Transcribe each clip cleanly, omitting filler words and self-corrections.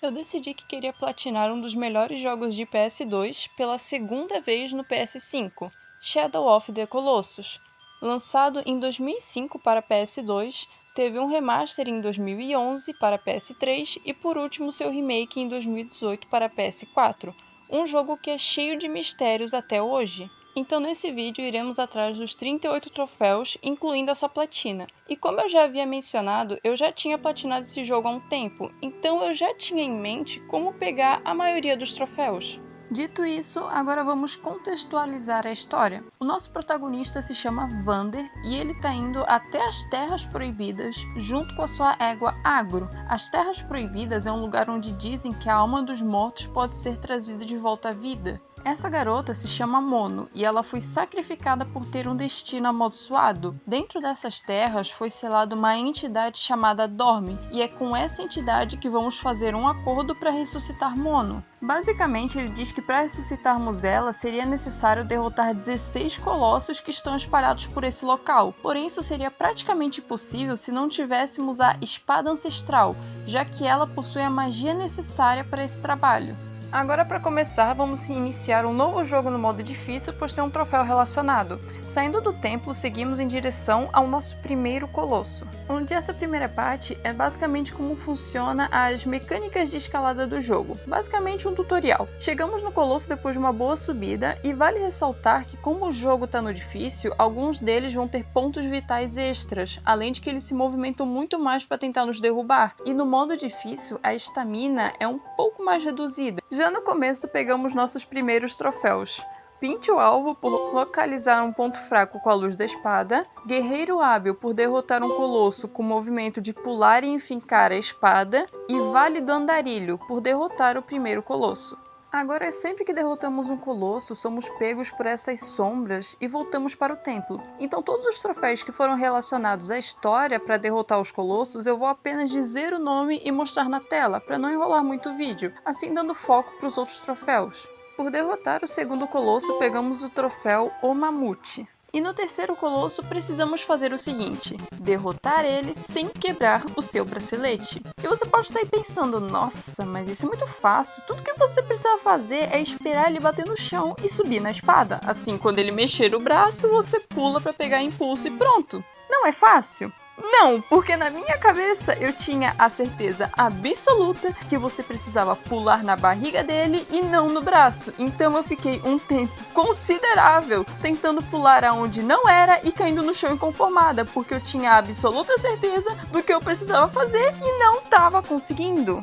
Eu decidi que queria platinar um dos melhores jogos de PS2 pela segunda vez no PS5, Shadow of the Colossus. Lançado em 2005 para PS2, teve um remaster em 2011 para PS3 e por último seu remake em 2018 para PS4, um jogo que é cheio de mistérios até hoje. Então nesse vídeo iremos atrás dos 38 troféus, incluindo a sua platina. E como eu já havia mencionado, eu já tinha platinado esse jogo há um tempo, então eu já tinha em mente como pegar a maioria dos troféus. Dito isso, agora vamos contextualizar a história. O nosso protagonista se chama Vander e ele está indo até as Terras Proibidas junto com a sua égua Agro. As Terras Proibidas é um lugar onde dizem que a alma dos mortos pode ser trazida de volta à vida. Essa garota se chama Mono e ela foi sacrificada por ter um destino amaldiçoado. Dentro dessas terras foi selada uma entidade chamada Dorme e é com essa entidade que vamos fazer um acordo para ressuscitar Mono. Basicamente, ele diz que para ressuscitarmos ela seria necessário derrotar 16 colossos que estão espalhados por esse local. Porém, isso seria praticamente impossível se não tivéssemos a Espada Ancestral, já que ela possui a magia necessária para esse trabalho. Agora, para começar, vamos iniciar um novo jogo no modo difícil, pois tem um troféu relacionado. Saindo do templo, seguimos em direção ao nosso primeiro colosso, onde essa primeira parte é basicamente como funciona as mecânicas de escalada do jogo, basicamente um tutorial. Chegamos no colosso depois de uma boa subida, e vale ressaltar que como o jogo está no difícil, alguns deles vão ter pontos vitais extras, além de que eles se movimentam muito mais para tentar nos derrubar, e no modo difícil a estamina é um pouco mais reduzida. Já no começo pegamos nossos primeiros troféus. Pinte o alvo por localizar um ponto fraco com a luz da espada, Guerreiro hábil por derrotar um colosso com o movimento de pular e enfincar a espada, e Válido Andarilho por derrotar o primeiro colosso. Agora, sempre que derrotamos um colosso, somos pegos por essas sombras e voltamos para o templo. Então todos os troféus que foram relacionados à história para derrotar os colossos, eu vou apenas dizer o nome e mostrar na tela, para não enrolar muito o vídeo, assim dando foco para os outros troféus. Por derrotar o segundo colosso, pegamos o troféu O Mamute. E no terceiro colosso precisamos fazer o seguinte: derrotar ele sem quebrar o seu bracelete. E você pode estar aí pensando, nossa, mas isso é muito fácil, tudo que você precisa fazer é esperar ele bater no chão e subir na espada. Assim, quando ele mexer o braço, você pula para pegar impulso e pronto. Não é fácil? Não, porque na minha cabeça eu tinha a certeza absoluta que você precisava pular na barriga dele e não no braço. Então eu fiquei um tempo considerável tentando pular aonde não era e caindo no chão inconformada, porque eu tinha a absoluta certeza do que eu precisava fazer e não estava conseguindo.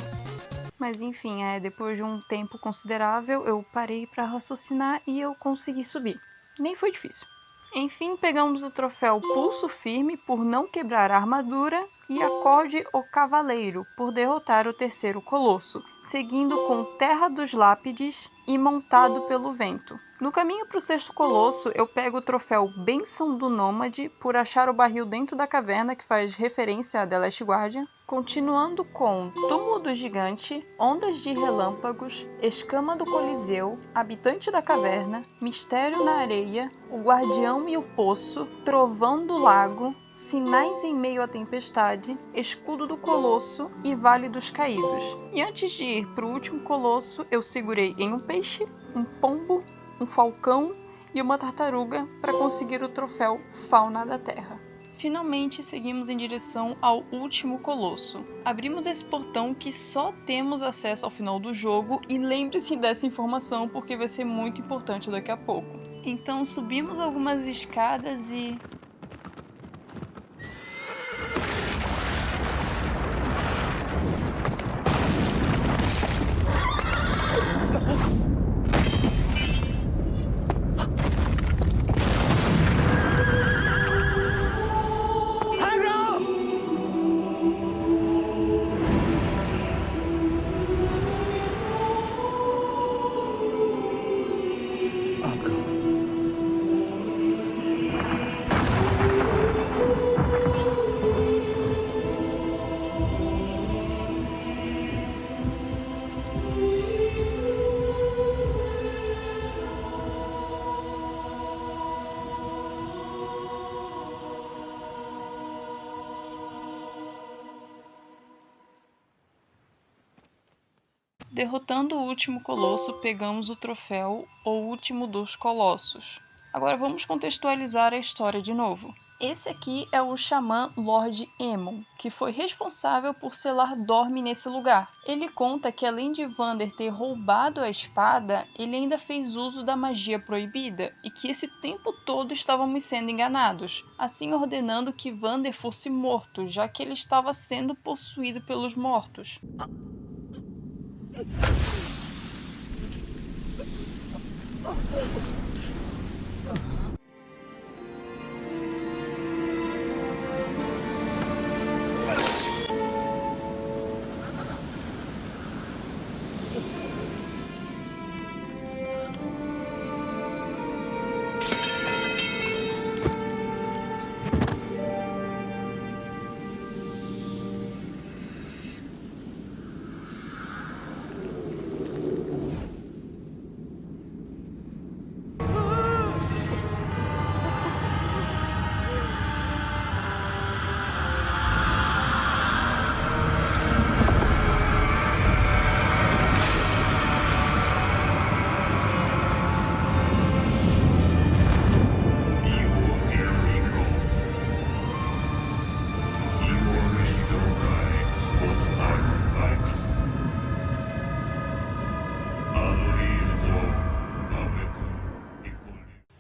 Mas enfim, depois de um tempo considerável eu parei para raciocinar e eu consegui subir. Nem foi difícil. Enfim, pegamos o troféu Pulso Firme por não quebrar a armadura e Acorde o Cavaleiro por derrotar o terceiro colosso, seguindo com Terra dos Lápides e Montado pelo Vento. No caminho para o sexto colosso, eu pego o troféu Bênção do Nômade por achar o barril dentro da caverna, que faz referência a The Last Guardian. Continuando com Túmulo do Gigante, Ondas de Relâmpagos, Escama do Coliseu, Habitante da Caverna, Mistério na Areia, O Guardião e o Poço, Trovão do Lago, Sinais em Meio à Tempestade, Escudo do Colosso e Vale dos Caídos. E antes de ir para o último colosso, eu segurei em um peixe, um pombo, um falcão e uma tartaruga para conseguir o troféu Fauna da Terra. Finalmente seguimos em direção ao último colosso. Abrimos esse portão que só temos acesso ao final do jogo e lembre-se dessa informação porque vai ser muito importante daqui a pouco. Então subimos algumas escadas e... Derrotando o último colosso, pegamos o troféu O Último dos Colossos. Agora vamos contextualizar a história de novo. Esse aqui é o xamã Lord Aemon, que foi responsável por selar Dorme nesse lugar. Ele conta que além de Vander ter roubado a espada, ele ainda fez uso da magia proibida e que esse tempo todo estávamos sendo enganados, assim ordenando que Vander fosse morto, já que ele estava sendo possuído pelos mortos.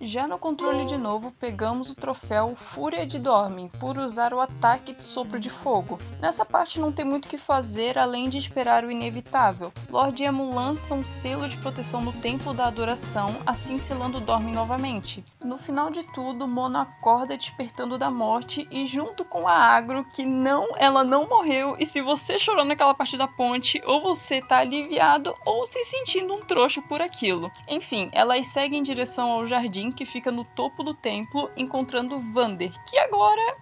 Já no controle de novo, pegamos o troféu Fúria de Dorme, por usar o ataque de sopro de fogo. Nessa parte não tem muito o que fazer além de esperar o inevitável. Lord Aemon lança um selo de proteção no Templo da Adoração, assim selando Dorme novamente. No final de tudo, Mono acorda despertando da morte e junto com a Agro, que ela não morreu, e se você chorou naquela parte da ponte, ou você tá aliviado ou se sentindo um trouxa por aquilo. Enfim, elas seguem em direção ao jardim que fica no topo do templo, encontrando Vander, que agora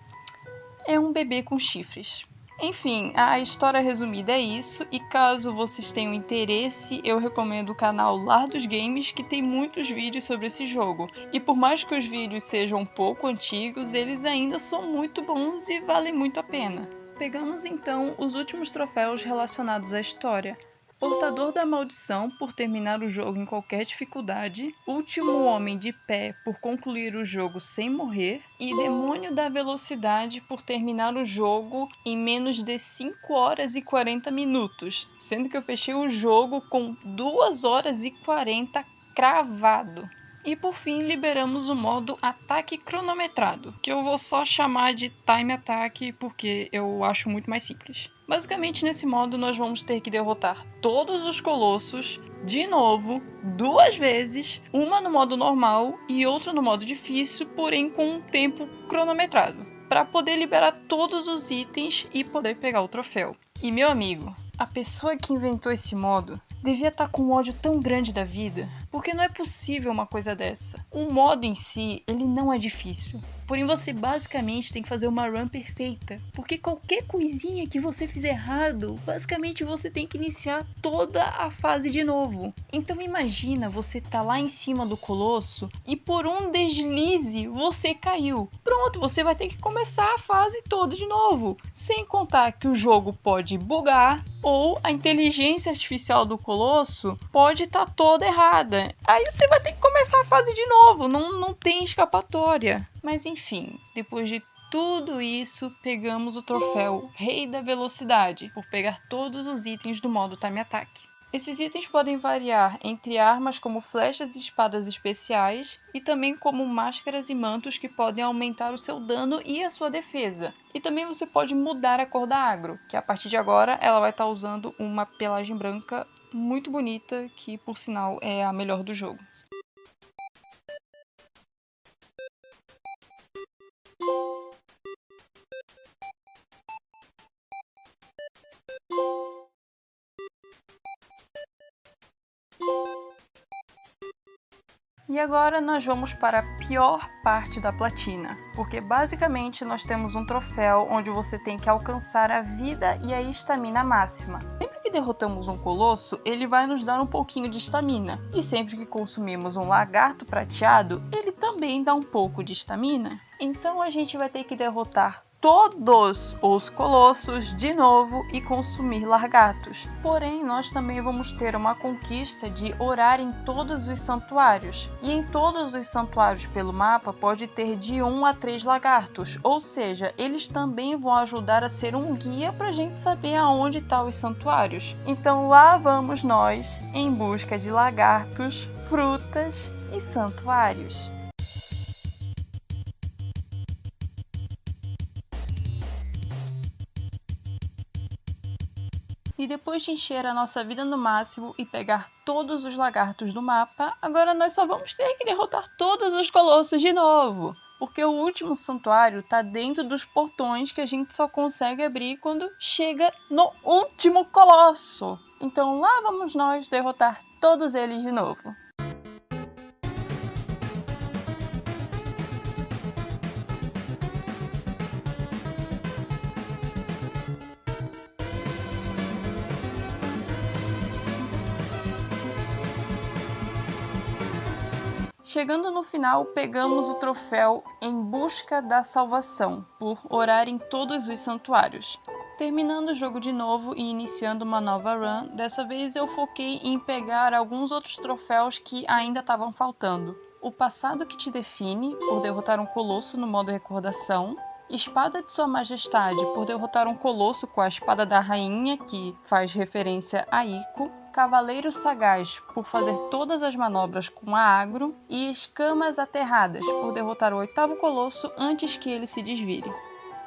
é um bebê com chifres. Enfim, a história resumida é isso, e caso vocês tenham interesse, eu recomendo o canal Lar dos Games, que tem muitos vídeos sobre esse jogo. E por mais que os vídeos sejam um pouco antigos, eles ainda são muito bons e valem muito a pena. Pegamos então os últimos troféus relacionados à história. Portador da Maldição, por terminar o jogo em qualquer dificuldade, Último Homem de Pé, por concluir o jogo sem morrer, e Demônio da Velocidade, por terminar o jogo em menos de 5 horas e 40 minutos, sendo que eu fechei o jogo com 2 horas e 40 cravado. E por fim, liberamos o modo Ataque Cronometrado, que eu vou só chamar de Time Attack porque eu acho muito mais simples. Basicamente, nesse modo, nós vamos ter que derrotar todos os colossos de novo, 2 vezes, uma no modo normal e outra no modo difícil, porém com um tempo cronometrado, para poder liberar todos os itens e poder pegar o troféu. E meu amigo, a pessoa que inventou esse modo devia estar com um ódio tão grande da vida, porque não é possível uma coisa dessa. O modo em si, ele não é difícil, porém você basicamente tem que fazer uma run perfeita, porque qualquer coisinha que você fizer errado, basicamente você tem que iniciar toda a fase de novo. Então imagina você tá lá em cima do colosso e por um deslize você caiu. Pronto, você vai ter que começar a fase toda de novo, sem contar que o jogo pode bugar, ou a inteligência artificial do colosso pode estar toda errada. Aí você vai ter que começar a fase de novo, não tem escapatória. Mas enfim, depois de tudo isso, pegamos o troféu Rei da Velocidade, por pegar todos os itens do modo Time Attack. Esses itens podem variar entre armas como flechas e espadas especiais, e também como máscaras e mantos que podem aumentar o seu dano e a sua defesa. E também você pode mudar a cor da Agro, que a partir de agora ela vai estar usando uma pelagem branca muito bonita, que por sinal é a melhor do jogo. E agora nós vamos para a pior parte da platina, porque basicamente nós temos um troféu onde você tem que alcançar a vida e a estamina máxima. Sempre que derrotamos um colosso, ele vai nos dar um pouquinho de estamina, e sempre que consumimos um lagarto prateado, ele também dá um pouco de estamina. Então a gente vai ter que derrotar todos os colossos de novo e consumir largatos. Porém, nós também vamos ter uma conquista de orar em todos os santuários. E em todos os santuários pelo mapa pode ter de 1 a 3 lagartos, ou seja, eles também vão ajudar a ser um guia para a gente saber aonde estão os santuários. Então lá vamos nós em busca de lagartos, frutas e santuários. E depois de encher a nossa vida no máximo e pegar todos os lagartos do mapa, agora nós só vamos ter que derrotar todos os colossos de novo. Porque o último santuário está dentro dos portões que a gente só consegue abrir quando chega no último colosso. Então lá vamos nós derrotar todos eles de novo. Chegando no final, pegamos o troféu Em Busca da Salvação, por orar em todos os santuários. Terminando o jogo de novo e iniciando uma nova run, dessa vez eu foquei em pegar alguns outros troféus que ainda estavam faltando. O Passado que te Define, por derrotar um colosso no modo recordação. Espada de Sua Majestade, por derrotar um colosso com a Espada da Rainha, que faz referência a Ico. Cavaleiro Sagaz, por fazer todas as manobras com a Agro, e Escamas Aterradas, por derrotar o 8º colosso antes que ele se desvire.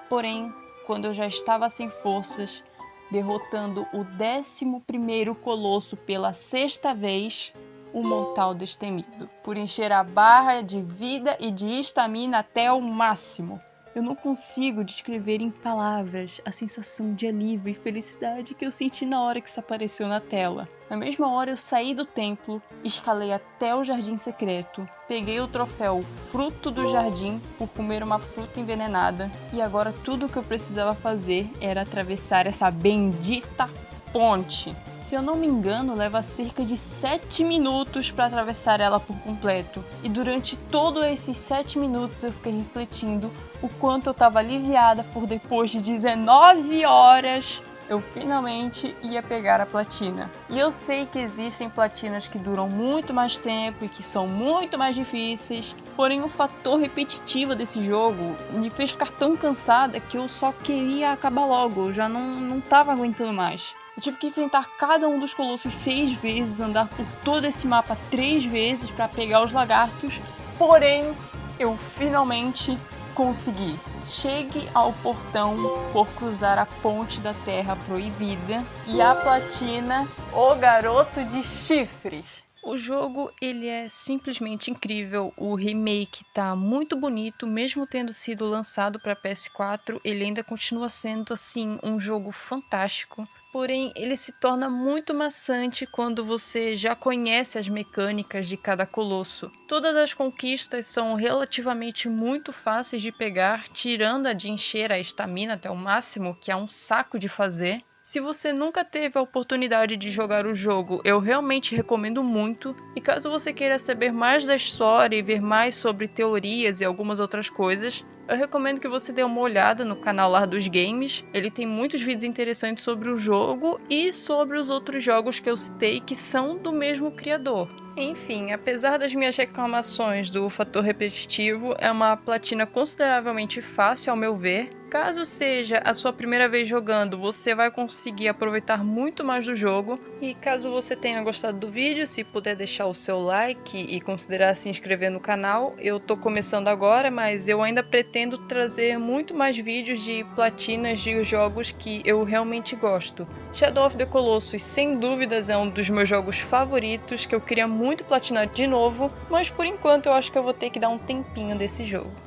Porém, quando eu já estava sem forças, derrotando o 11º colosso pela 6ª vez, o Mortal Destemido, por encher a barra de vida e de estamina até o máximo. Eu não consigo descrever em palavras a sensação de alívio e felicidade que eu senti na hora que isso apareceu na tela. Na mesma hora eu saí do templo, escalei até o Jardim Secreto, peguei o troféu Fruto do Jardim por comer uma fruta envenenada e agora tudo o que eu precisava fazer era atravessar essa bendita ponte. Se eu não me engano, leva cerca de 7 minutos para atravessar ela por completo. E durante todos esses 7 minutos eu fiquei refletindo o quanto eu estava aliviada por depois de 19 horas eu finalmente ia pegar a platina. E eu sei que existem platinas que duram muito mais tempo e que são muito mais difíceis, porém o fator repetitivo desse jogo me fez ficar tão cansada que eu só queria acabar logo, eu já não estava aguentando mais. Eu tive que enfrentar cada um dos colossos 6 vezes, andar por todo esse mapa 3 vezes para pegar os lagartos, porém eu finalmente consegui. Chegue ao portão por cruzar a ponte da Terra Proibida e a platina, o Garoto de Chifres. O jogo ele é simplesmente incrível, o remake tá muito bonito, mesmo tendo sido lançado para PS4, ele ainda continua sendo assim um jogo fantástico. Porém, ele se torna muito maçante quando você já conhece as mecânicas de cada colosso. Todas as conquistas são relativamente muito fáceis de pegar, tirando a de encher a estamina até o máximo, que é um saco de fazer. Se você nunca teve a oportunidade de jogar o jogo, eu realmente recomendo muito. E caso você queira saber mais da história e ver mais sobre teorias e algumas outras coisas, eu recomendo que você dê uma olhada no canal Lar dos Games. Ele tem muitos vídeos interessantes sobre o jogo e sobre os outros jogos que eu citei que são do mesmo criador. Enfim, apesar das minhas reclamações do fator repetitivo, é uma platina consideravelmente fácil ao meu ver. Caso seja a sua primeira vez jogando, você vai conseguir aproveitar muito mais do jogo. E caso você tenha gostado do vídeo, se puder deixar o seu like e considerar se inscrever no canal. Eu tô começando agora, mas eu ainda pretendo trazer muito mais vídeos de platinas de jogos que eu realmente gosto. Shadow of the Colossus, sem dúvidas, é um dos meus jogos favoritos, que eu queria muito platinar de novo, mas por enquanto eu acho que eu vou ter que dar um tempinho desse jogo.